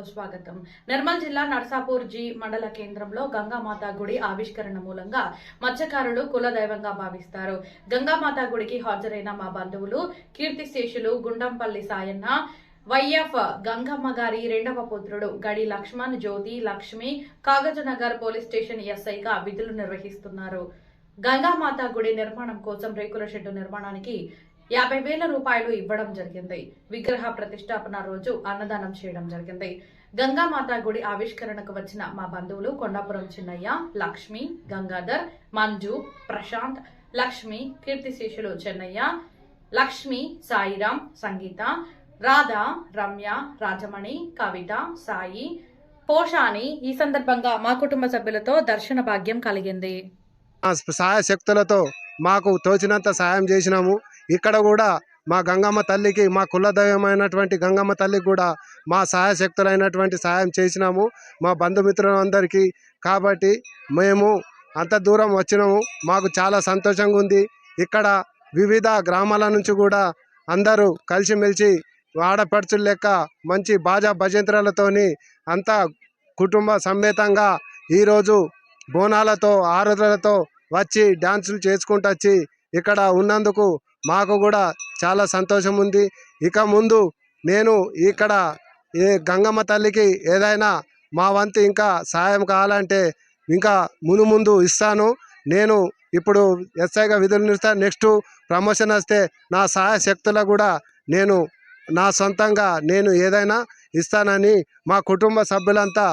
స్వాగతం. నిర్మల్ జిల్లా నర్సాపూర్ జి మండల కేంద్రంలో గంగామాత గుడి ఆవిష్కరణ మూలంగా మత్స్యకారులు కులదైవంగా భావిస్తారు. గంగామాత గుడికి హాజరైన మా బంధువులు కీర్తిశేషులు గుండంపల్లి సాయన్న వైఎఫ్ గంగమ్మ గారి రెండవ పుత్రుడు గడి లక్ష్మణ్ జ్యోతి లక్ష్మి కాగజనగర్ పోలీస్ స్టేషన్ ఎస్ఐగా విధులు నిర్వహిస్తున్నారు. గంగామాత గుడి నిర్మాణం కోసం రేకుల షెడ్డు నిర్మాణానికి 50,000 రూపాయలు ఇవ్వడం జరిగింది. విగ్రహ ప్రతిష్టాపన రోజు అన్నదానం చేయడం జరిగింది. గంగామాత గుడి ఆవిష్కరణకు వచ్చిన మా బంధువులు కొండాపురం చిన్నయ్య, లక్ష్మి, గంగాధర్, మంజు, ప్రశాంత్, లక్ష్మి, కీర్తిశేషులు చెన్నయ్య, లక్ష్మి, సాయిరాం, సంగీత, రాధా, రమ్య, రాజమణి, కవిత, సాయి, పోషాని ఈ సందర్భంగా మా కుటుంబ సభ్యులతో దర్శన భాగ్యం కలిగింది. సహాయ శక్తులతో మాకు తోచినంత సాయం చేసినాము. ఇక్కడ కూడా మా గంగమ్మ తల్లికి, మా కులదైవమైనటువంటి గంగమ్మ తల్లికి కూడా మా సహాయ శక్తులైనటువంటి సాయం చేసినాము మా బంధుమిత్రులందరికీ. కాబట్టి మేము అంత దూరం వచ్చినాము, మాకు చాలా సంతోషంగా ఉంది. ఇక్కడ వివిధ గ్రామాల నుంచి కూడా అందరూ కలిసిమెలిసి ఆడపడుచుల లెక్క మంచి బాజా భజంత్రాలతోని అంతా కుటుంబ సమేతంగా ఈరోజు బోనాలతో ఆరాధనలతో వచ్చి డ్యాన్సులు చేసుకుంటూ వచ్చి ఇక్కడ ఉన్నందుకు మాకు కూడా చాలా సంతోషం ఉంది. ఇక ముందు నేను ఇక్కడ గంగమ్మ తల్లికి ఏదైనా మా వంతు ఇంకా సాయం కావాలంటే ఇంకా ముందు ఇస్తాను. నేను ఇప్పుడు ఎస్ఐగా విధులు నిర్వహిస్తాను. నెక్స్ట్ ప్రమోషన్ వస్తే నా సహాయ శక్తులకు కూడా నేను నా సొంతంగా నేను ఏదైనా ఇస్తానని మా కుటుంబ సభ్యులంతా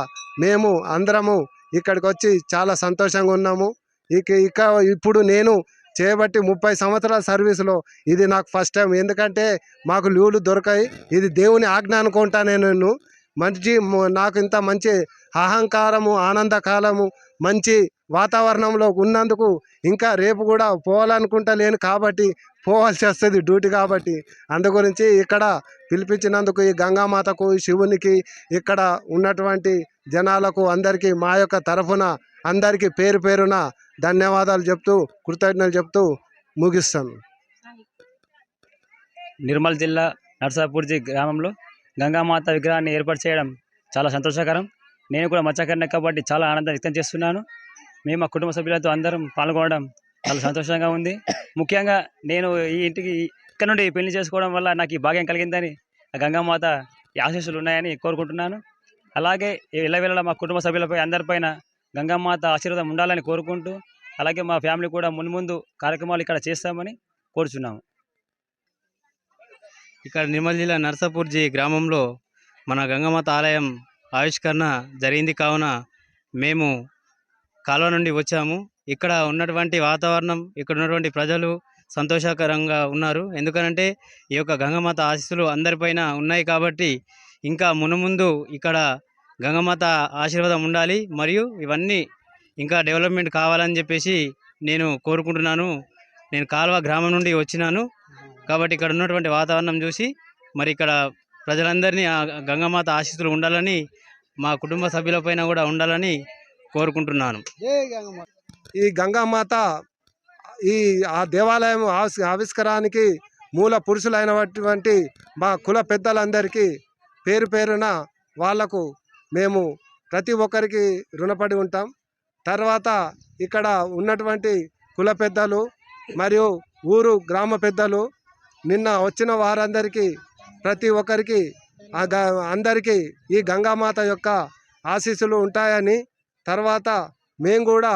మేము అందరము ఇక్కడికి వచ్చి చాలా సంతోషంగా ఉన్నాము. ఇక ఇప్పుడు నేను చేయబట్టి 30 సంవత్సరాల సర్వీసులో ఇది నాకు ఫస్ట్ టైం. ఎందుకంటే మాకు లీవులు దొరకాయి, ఇది దేవుని ఆజ్ఞ అనుకుంటా. నేను నాకు ఇంత మంచి అహంకారము ఆనందకాలము మంచి వాతావరణంలో ఉన్నందుకు ఇంకా రేపు కూడా పోవాలనుకుంటా లేను కాబట్టి పోవాల్సి వస్తుంది డ్యూటీ కాబట్టి. అందు గురించి ఇక్కడ పిలిపించినందుకు ఈ గంగామాతకు, ఈ శివునికి, ఇక్కడ ఉన్నటువంటి జనాలకు అందరికీ మా యొక్క తరఫున అందరికీ పేరు పేరున ధన్యవాదాలు చెప్తూ కృతజ్ఞతలు చెప్తూ ముగిస్తాను. నిర్మల్ జిల్లా నర్సాపూర్జీ గ్రామంలో గంగామాత విగ్రహాన్ని ఏర్పాటు చేయడం చాలా సంతోషకరం. నేను కూడా మత్స్యకారుని కాబట్టి చాలా ఆనందం వ్యక్తం చేస్తున్నాను. మేము మా కుటుంబ సభ్యులతో అందరం పాల్గొనడం చాలా సంతోషంగా ఉంది. ముఖ్యంగా నేను ఈ ఇంటికి ఇక్కడ నుండి పెళ్లి చేసుకోవడం వల్ల నాకు ఈ భాగ్యం కలిగిందని, ఆ గంగామాత ఆశీస్సులు ఉన్నాయని కోరుకుంటున్నాను. అలాగే ఇళ్ళవేళ మా కుటుంబ సభ్యులపై అందరిపైన గంగామాత ఆశీర్వాదం ఉండాలని కోరుకుంటూ, అలాగే మా ఫ్యామిలీ కూడా ముందు కార్యక్రమాలు ఇక్కడ చేస్తామని కోరుచున్నాము. ఇక్కడ నిర్మల్ జిల్లా నర్సాపూర్జీ గ్రామంలో మన గంగామాత ఆలయం ఆవిష్కరణ జరిగింది. కావున మేము కాలువ నుండి వచ్చాము. ఇక్కడ ఉన్నటువంటి వాతావరణం, ఇక్కడ ఉన్నటువంటి ప్రజలు సంతోషకరంగా ఉన్నారు. ఎందుకనంటే ఈ యొక్క గంగామాత ఆశీస్సులు అందరిపైన ఉన్నాయి కాబట్టి ఇంకా ముందు ఇక్కడ గంగామాత ఆశీర్వాదం ఉండాలి, మరియు ఇవన్నీ ఇంకా డెవలప్మెంట్ కావాలని చెప్పేసి నేను కోరుకుంటున్నాను. నేను కాల్వ గ్రామం నుండి వచ్చినాను కాబట్టి ఇక్కడ ఉన్నటువంటి వాతావరణం చూసి మరి ఇక్కడ ప్రజలందరినీ ఆ గంగామాత ఆశీస్సులు ఉండాలని, మా కుటుంబ సభ్యులపైన కూడా ఉండాలని కోరుకుంటున్నాను. ఈ గంగామాత ఆ దేవాలయం ఆవిష్కరానికి మూల పురుషులైనటువంటి మా కుల పెద్దలందరికీ పేరు పేరున వాళ్లకు మేము ప్రతి ఒక్కరికి రుణపడి ఉంటాం. తర్వాత ఇక్కడ ఉన్నటువంటి కుల పెద్దలు మరియు గ్రామ పెద్దలు నిన్న వచ్చిన వారందరికీ ప్రతి ఒక్కరికి అందరికీ ఈ గంగామాత యొక్క ఆశీస్సులు ఉంటాయని, తర్వాత మేము కూడా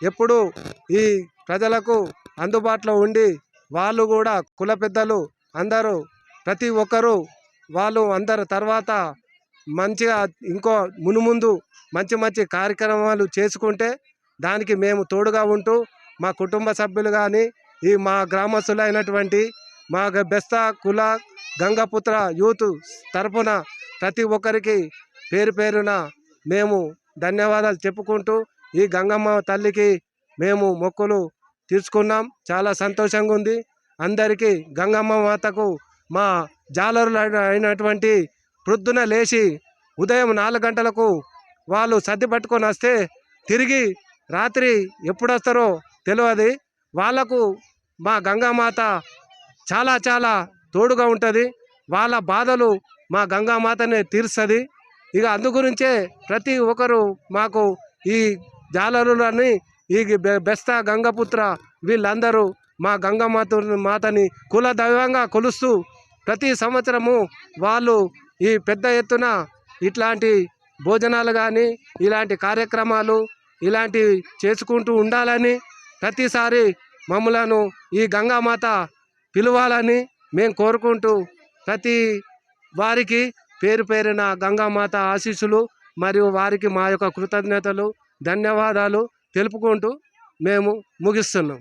ఎప్పుడూ ఈ ప్రజలకు అందుబాటులో ఉండి వాళ్ళు కూడా కుల పెద్దలు అందరూ ప్రతి ఒక్కరూ వాళ్ళు అందరు తర్వాత మంచిగా ఇంకో ముందు మంచి కార్యక్రమాలు చేసుకుంటే దానికి మేము తోడుగా ఉంటూ మా కుటుంబ సభ్యులు కానీ ఈ మా గ్రామస్తులైనటువంటి మా బెస్తా కుల గంగపుత్ర యూత్ తరపున ప్రతి ఒక్కరికి పేరు పేరున మేము ధన్యవాదాలు చెప్పుకుంటూ ఈ గంగమ్మ తల్లికి మేము మొక్కులు తీర్చుకున్నాం. చాలా సంతోషంగా ఉంది. అందరికీ గంగమ్మ మాతకు మా జాలరులు అయినటువంటి ప్రొద్దున లేచి ఉదయం 4 గంటలకు వాళ్ళు సర్ది పట్టుకొని వస్తే తిరిగి రాత్రి ఎప్పుడు వస్తారో తెలియదు. వాళ్లకు మా గంగామాత చాలా తోడుగా ఉంటుంది. వాళ్ళ బాధలు మా గంగామాతనే తీరుస్తుంది. ఇక అందుగురించే ప్రతి ఒక్కరు మాకు ఈ జాలరులని ఈ బెస్తా గంగపుత్ర వీళ్ళందరూ మా మాతని కుల దైవంగా కొలుస్తూ ప్రతి సంవత్సరము వాళ్ళు ఈ పెద్ద ఎత్తున ఇట్లాంటి భోజనాలు కానీ ఇలాంటి కార్యక్రమాలు ఇలాంటివి చేసుకుంటూ ఉండాలని ప్రతిసారి మమ్మలను ఈ గంగామాత పిలవాలని మేము కోరుకుంటూ ప్రతి వారికి పేరు పేరున గంగామాత ఆశీస్సులు మరియు వారికి మా యొక్క కృతజ్ఞతలు ధన్యవాదాలు తెలుపుకుంటూ మేము ముగిస్తున్నాం.